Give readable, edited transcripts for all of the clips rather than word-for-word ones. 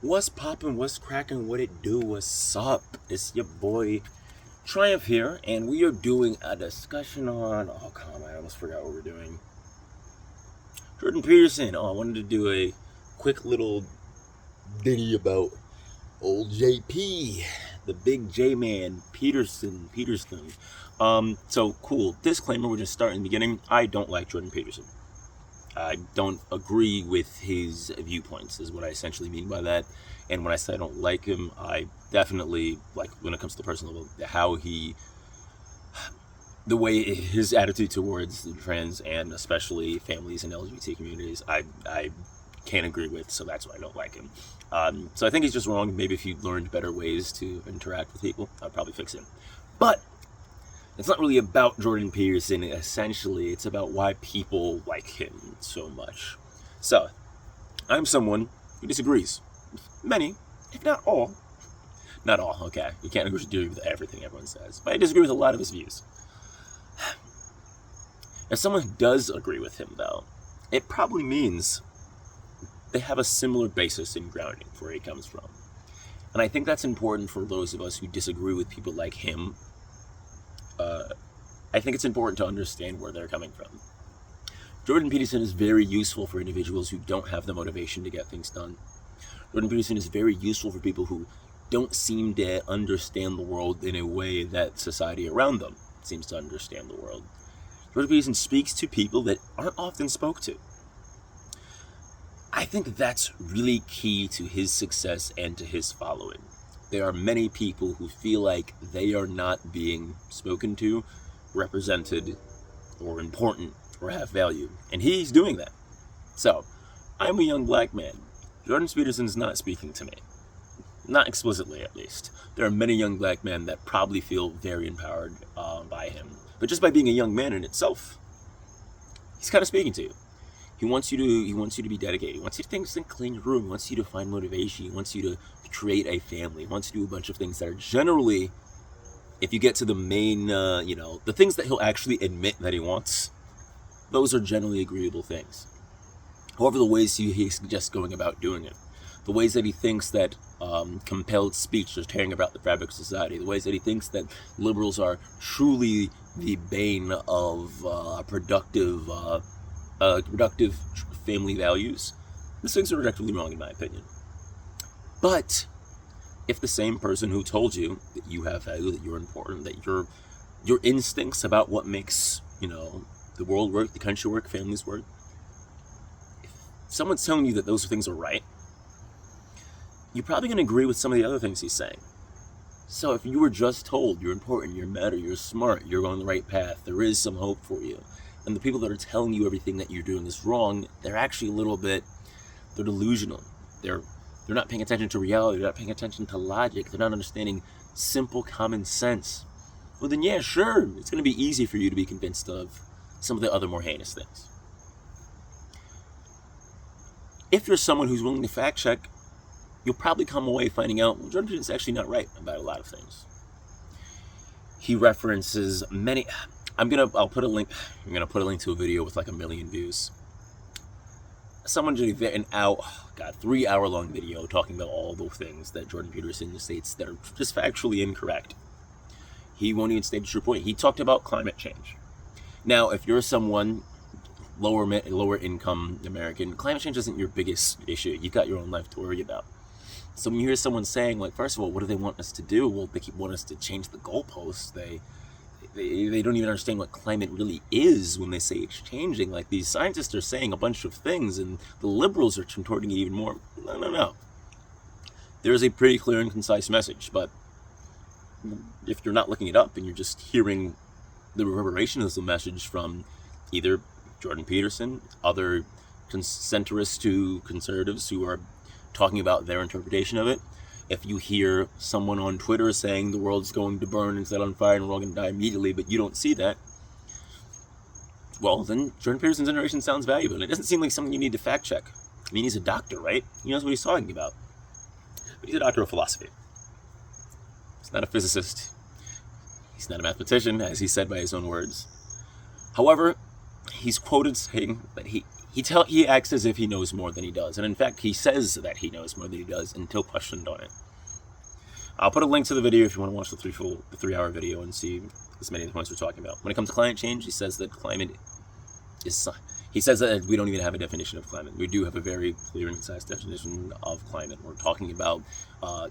What's poppin', what's crackin', what it do, what's up? It's your boy Triumph here, and we are doing a discussion on, oh come on, I almost forgot what we're doing. Jordan Peterson. I wanted to do a quick little ditty about old JP, the big J-man, Peterson. So cool, disclaimer, we're just starting in the beginning. I don't like Jordan Peterson. I don't agree with his viewpoints, is what I essentially mean by that. And when I say I don't like him, I definitely, like, when it comes to the personal level, the way his attitude towards trans and especially families and LGBT communities, I can't agree with, so that's why I don't like him. So I think he's just wrong. Maybe if he learned better ways to interact with people, I'd probably fix him. But it's not really about Jordan Peterson, essentially. It's about why people like him so much. So, I'm someone who disagrees with many, if not all. Not all, okay. You can't agree with everything everyone says. But I disagree with a lot of his views. If someone does agree with him, though, it probably means they have a similar basis in grounding for where he comes from. And I think that's important for those of us who disagree with people like him. I think it's important to understand where they're coming from. Jordan Peterson is very useful for individuals who don't have the motivation to get things done. Jordan Peterson is very useful for people who don't seem to understand the world in a way that society around them seems to understand the world. Jordan Peterson speaks to people that aren't often spoke to. I think that's really key to his success and to his following. There are many people who feel like they are not being spoken to, represented, or important, or have value. And he's doing that. So, I'm a young black man. Jordan Peterson's not speaking to me. Not explicitly, at least. There are many young black men that probably feel very empowered by him. But just by being a young man in itself, he's kind of speaking to you. He wants you to be dedicated. He wants you to clean your room. He wants you to find motivation. He wants you to create a family. He wants you to do a bunch of things that are generally, if you get to the main, the things that he'll actually admit that he wants, those are generally agreeable things. However, the ways he suggests going about doing it, the ways that he thinks that compelled speech is tearing apart the fabric of society, the ways that he thinks that liberals are truly the bane of productive family values, these things are objectively wrong in my opinion. But if the same person who told you that you have value, that you're important, that your instincts about what makes, the world work, the country work, families work, if someone's telling you that those things are right, you're probably going to agree with some of the other things he's saying. So if you were just told you're important, you're matter, you're smart, you're on the right path, there is some hope for you, and the people that are telling you everything that you're doing is wrong, they're actually they're delusional. They're not paying attention to reality. They're not paying attention to logic. They're not understanding simple common sense. Well, then, yeah, sure, it's going to be easy for you to be convinced of some of the other more heinous things. If you're someone who's willing to fact check, you'll probably come away finding out, well, Jordan Peterson's actually not right about a lot of things. He references many. I'm gonna put a link to a video with like 1 million views. Someone did an 3-hour-long video talking about all the things that Jordan Peterson states that are just factually incorrect. He won't even state the true point. He talked about climate change. Now, if you're someone lower income American, climate change isn't your biggest issue. You've got your own life to worry about. So when you hear someone saying, like, first of all, what do they want us to do? Well, they keep wanting us to change the goalposts. They don't even understand what climate really is when they say it's changing. Like, these scientists are saying a bunch of things, and the liberals are contorting it even more. No. There is a pretty clear and concise message, but if you're not looking it up and you're just hearing the reverberation of the message from either Jordan Peterson, other centrists to conservatives who are talking about their interpretation of it, if you hear someone on Twitter saying the world's going to burn and set on fire and we're all going to die immediately, but you don't see that, well, then Jordan Peterson's generation sounds valuable. And it doesn't seem like something you need to fact check. I mean, he's a doctor, right? He knows what he's talking about. But he's a doctor of philosophy. He's not a physicist. He's not a mathematician, as he said by his own words. However, he's quoted saying that he he acts as if he knows more than he does, and in fact, he says that he knows more than he does until questioned on it. I'll put a link to the video if you want to watch the 3-hour video and see as many of the points we're talking about. When it comes to climate change, he says that climate is. He says that we don't even have a definition of climate. We do have a very clear and concise definition of climate. We're talking about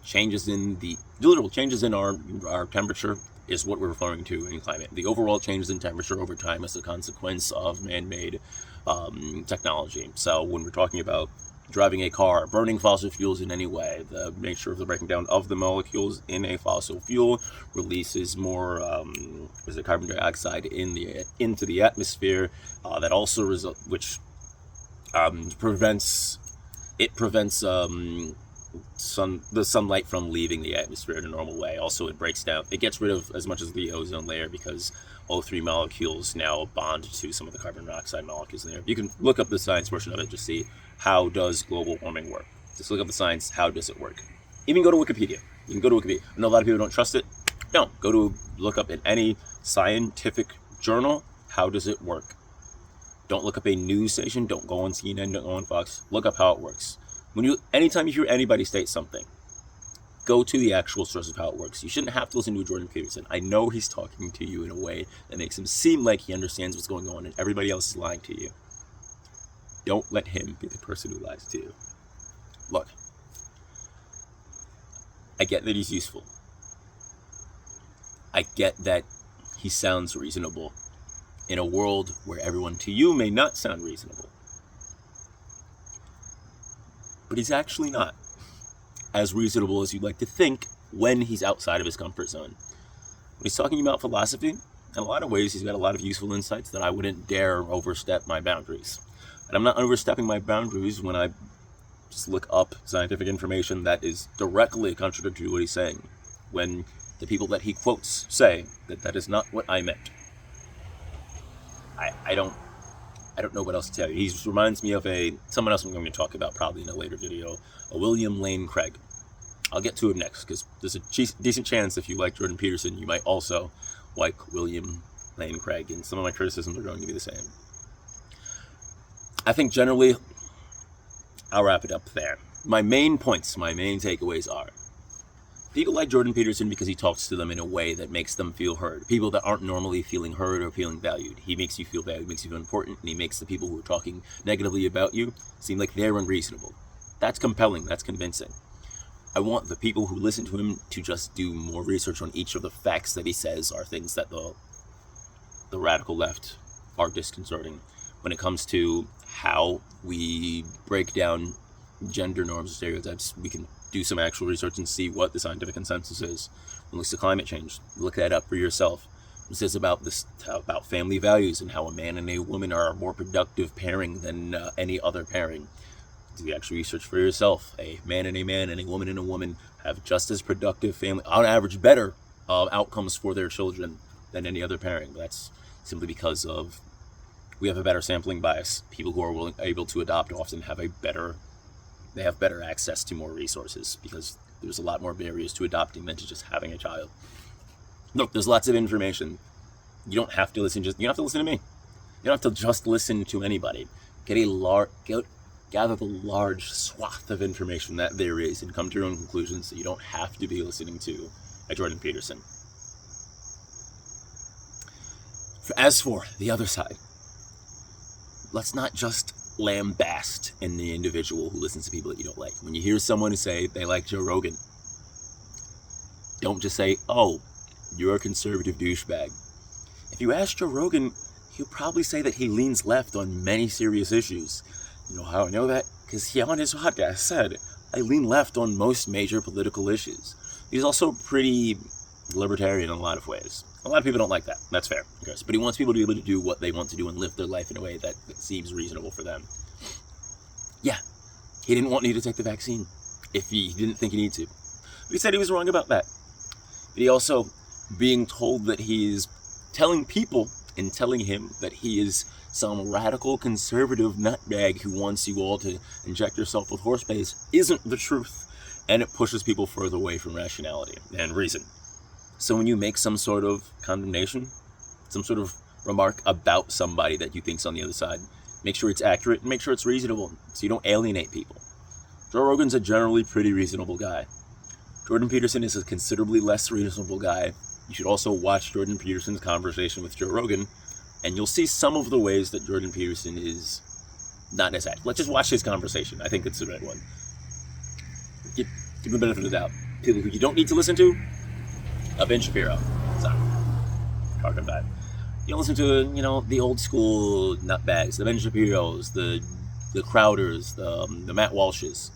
changes in the literal changes in our temperature is what we're referring to in climate. The overall changes in temperature over time as a consequence of man-made technology. So when we're talking about driving a car, burning fossil fuels in any way, the nature of the breaking down of the molecules in a fossil fuel releases more carbon dioxide into the atmosphere. That also which prevents the sunlight from leaving the atmosphere in a normal way. Also, it gets rid of as much as the ozone layer because O3 molecules now bond to some of the carbon dioxide molecules in there. You can look up the science portion of it to see how does global warming work. Just look up the science, how does it work? Even go to Wikipedia. You can go to Wikipedia. I know a lot of people don't trust it. No, look up in any scientific journal, how does it work? Don't look up a news station, don't go on CNN, don't go on Fox. Look up how it works. Anytime you hear anybody state something, go to the actual source of how it works. You shouldn't have to listen to Jordan Peterson. I know he's talking to you in a way that makes him seem like he understands what's going on and everybody else is lying to you. Don't let him be the person who lies to you. Look, I get that he's useful. I get that he sounds reasonable in a world where everyone to you may not sound reasonable. But he's actually not as reasonable as you'd like to think when he's outside of his comfort zone. When he's talking about philosophy, in a lot of ways, he's got a lot of useful insights that I wouldn't dare overstep my boundaries. And I'm not overstepping my boundaries when I just look up scientific information that is directly contradictory to what he's saying, when the people that he quotes say that is not what I meant. I don't know what else to tell you. He reminds me of someone else I'm going to talk about probably in a later video, a William Lane Craig. I'll get to him next because there's a decent chance if you like Jordan Peterson, you might also like William Lane Craig, and some of my criticisms are going to be the same. I think generally, I'll wrap it up there. My main takeaways are, people like Jordan Peterson because he talks to them in a way that makes them feel heard. People that aren't normally feeling heard or feeling valued. He makes you feel valued, makes you feel important, and he makes the people who are talking negatively about you seem like they're unreasonable. That's compelling, that's convincing. I want the people who listen to him to just do more research on each of the facts that he says are things that the radical left are disconcerting. When it comes to how we break down gender norms and stereotypes, we can do some actual research and see what the scientific consensus is. When it looks to climate change, look that up for yourself. It says about family values and how a man and a woman are a more productive pairing than any other pairing. Do the actual research for yourself. A man and a woman and a woman have just as productive family, on average, better outcomes for their children than any other pairing. That's simply because we have a better sampling bias. People who are able to adopt often have better access to more resources because there's a lot more barriers to adopting than to just having a child. Look, there's lots of information. You don't have to listen. You don't have to listen to me. You don't have to just listen to anybody. Gather the large swath of information that there is and come to your own conclusions so you don't have to be listening to Jordan Peterson. As for the other side, let's not just lambast in the individual who listens to people that you don't like. When you hear someone say they like Joe Rogan, don't just say, oh, you're a conservative douchebag. If you ask Joe Rogan, he'll probably say that he leans left on many serious issues. You know how I know that? Because he on his podcast said, I lean left on most major political issues. He's also pretty libertarian in a lot of ways. A lot of people don't like that. That's fair, I guess. But he wants people to be able to do what they want to do and live their life in a way that seems reasonable for them. Yeah, he didn't want me to take the vaccine if he didn't think he needed to. But he said he was wrong about that. But he also, being told that he's telling people and telling him that he is some radical conservative nutbag who wants you all to inject yourself with horse base isn't the truth. And it pushes people further away from rationality and reason. So when you make some sort of condemnation, some sort of remark about somebody that you think's on the other side, Make sure it's accurate and make sure it's reasonable so you don't alienate people. Joe Rogan's a generally pretty reasonable guy. Jordan Peterson is a considerably less reasonable guy. You should also watch Jordan Peterson's conversation with Joe Rogan, and you'll see some of the ways that Jordan Peterson is not as accurate. Let's just watch his conversation. I think it's the right one. Give him the benefit of the doubt. People who you don't need to listen to, Ben Shapiro. Sorry. Talking about it. You don't listen to, the old school nutbags, the Ben Shapiros, the Crowders, the Matt Walshes.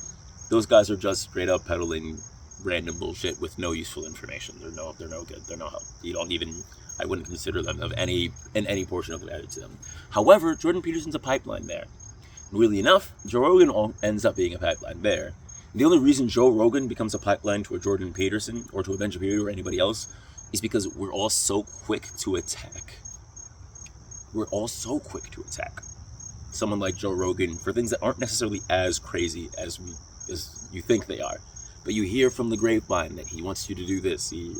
Those guys are just straight up peddling random bullshit with no useful information. They're no good. They're no help. I wouldn't consider them in any portion of the value to them. However, Jordan Peterson's a pipeline there. Weirdly enough, Joe Rogan ends up being a pipeline there. The only reason Joe Rogan becomes a pipeline to a Jordan Peterson or to a Ben Shapiro or anybody else is because we're all so quick to attack. We're all so quick to attack someone like Joe Rogan for things that aren't necessarily as crazy as you think they are. But you hear from the grapevine that he wants you to do this, he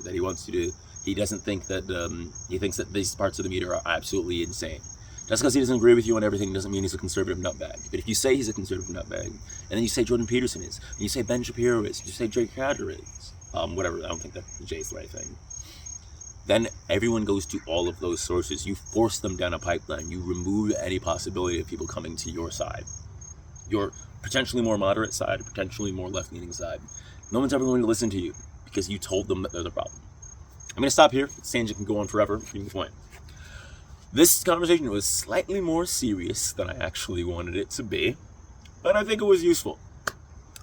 doesn't think that, he thinks that these parts of the media are absolutely insane. Just because he doesn't agree with you on everything doesn't mean he's a conservative nutbag. But if you say he's a conservative nutbag, and then you say Jordan Peterson is, and you say Ben Shapiro is, and you say Jay Crowder is, whatever, I don't think that Jay's the right thing, then everyone goes to all of those sources. You force them down a pipeline. You remove any possibility of people coming to your side. Your potentially more moderate side, potentially more left-leaning side. No one's ever going to listen to you because you told them that they're the problem. I'm going to stop here. This tangent can go on forever. Give me the point. This conversation was slightly more serious than I actually wanted it to be, but I think it was useful.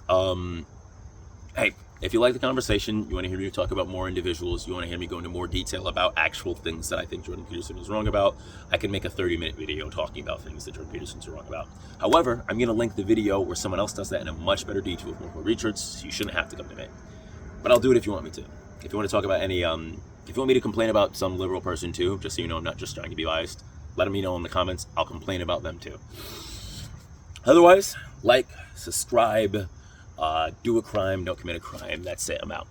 Hey, if you like the conversation, you want to hear me talk about more individuals, you want to hear me go into more detail about actual things that I think Jordan Peterson is wrong about, I can make a 30-minute video talking about things that Jordan Peterson's wrong about. However, I'm going to link the video where someone else does that in a much better detail with more research, so you shouldn't have to come to me. But I'll do it if you want me to. If you want to talk about any, if you want me to complain about some liberal person too, just so you know I'm not just trying to be biased, let me know in the comments. I'll complain about them too. Otherwise, like, subscribe, do a crime, don't commit a crime. That's it. I'm out.